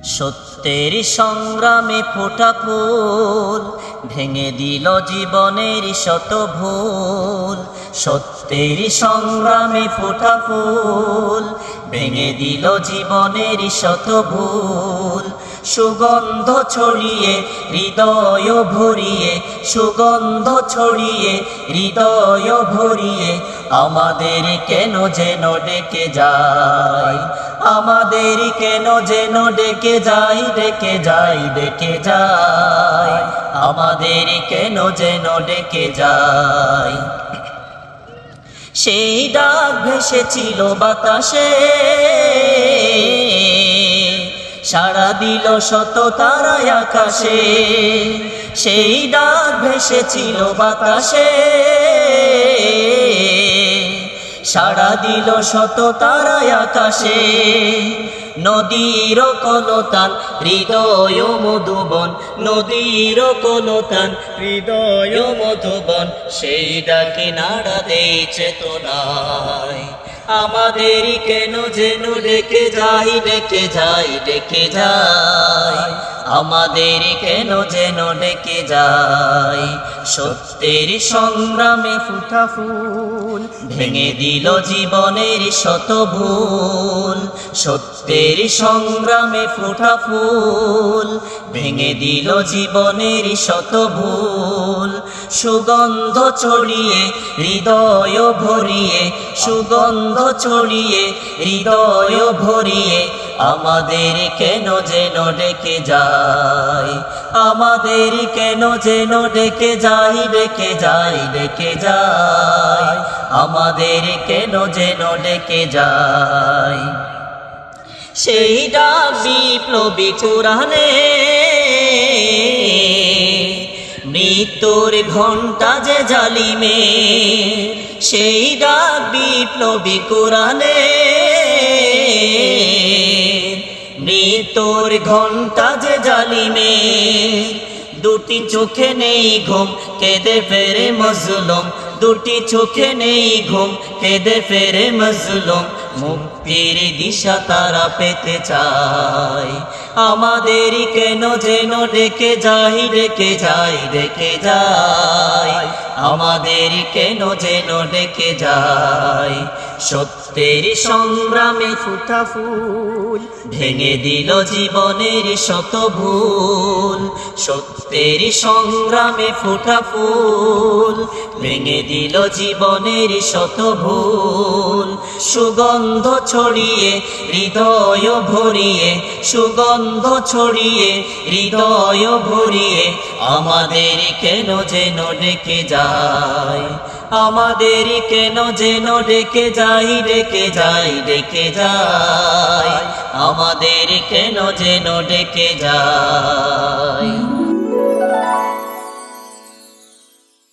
সত্যের সংগ্রামে ফোটা ফুল ভেঙে দিল জীবনের শত ভুল। সত্যের সংগ্রামে ফোটা ফুল ভেঙে দিল জীবনের শত ভুল। সুগন্ধ ছড়িয়ে হৃদয় ভরিয়ে, সুগন্ধ ছড়িয়ে হৃদয় ভরিয়ে আমাদের কেন যেন ডেকে যায়, আমাদের কেন যেন ডেকে যায়, ডেকে যায়, ডেকে যায়, আমাদের কেন যেন ডেকে যায়। সেই ডাক ভেসেছিল বাতাসে, সাড়া দিল শত তারায় আকাশে। সেই ডাক ভেসেছিল বাতাসে, সাড়া দিল শত তারায় আকাশে। নদীর কলতান হৃদয় মধুবন, নদীর কলতান হৃদয় মধুবন, সেই ডাকে নাড়া দেই চেতনায়। আমাদের কেন যেন ডেকে যাই, ডেকে যাই, ডেকে যাই, আমাদের কেন যেন ডেকে যাই। সত্যের সংগ্রামে ফুটা ফুল ভেঙে দিল জীবনের শত ভুল। সত্যের সংগ্রামে ফুটা ফুল ভেঙে দিল জীবনের শত ভুল। সুগন্ধ ছড়িয়ে হৃদয় ভরিয়ে, সুগন্ধ ছড়িয়ে হৃদয় ভরিয়ে আমাদের কেন যেন ডেকে যায়, আমাদের কেন যেন ডেকে যাই, ডেকে যাই, ডেকে যাই, আমাদের কেন যেন ডেকে যায়। সেই ডাক বিপ্লবী কোরআনে, মৃত্যুর ঘণ্টা যে জালিমে। সেই ডাক বিপ্লবী কোরআনে, মৃত্যুর ঘণ্টা যে জালিমে। দুটি চোখে নেই ঘুম কেঁদে ফেরে মজলুম, দুটি চোখে নেই ঘুম কেঁদে ফেরে মজলুম। মুক্তির দিশা তারা পেতে চায়, আমাদের কেন যেন ডেকে যাই, ডেকে যাই, ডেকে যাই, আমাদের কেন যেন ডেকে যাই। সত্যের সংগ্রামে ফুটা ফুল ভেঙে দিল জীবনের শত ভুল। সত্যের সংগ্রামে ফুটা ফুল ভেঙে দিল জীবনের শত ভুল। সুগন্ধ ছড়িয়ে হৃদয় ভরিয়ে, সুগন্ধ ছড়িয়ে হৃদয় ভরিয়ে আমাদের কেন যেন ডেকে যায়, আমাদের কেন যেন ডেকে যাই, ডেকে যাই, ডেকে যাই, আমাদের কেন যেন ডেকে যায়।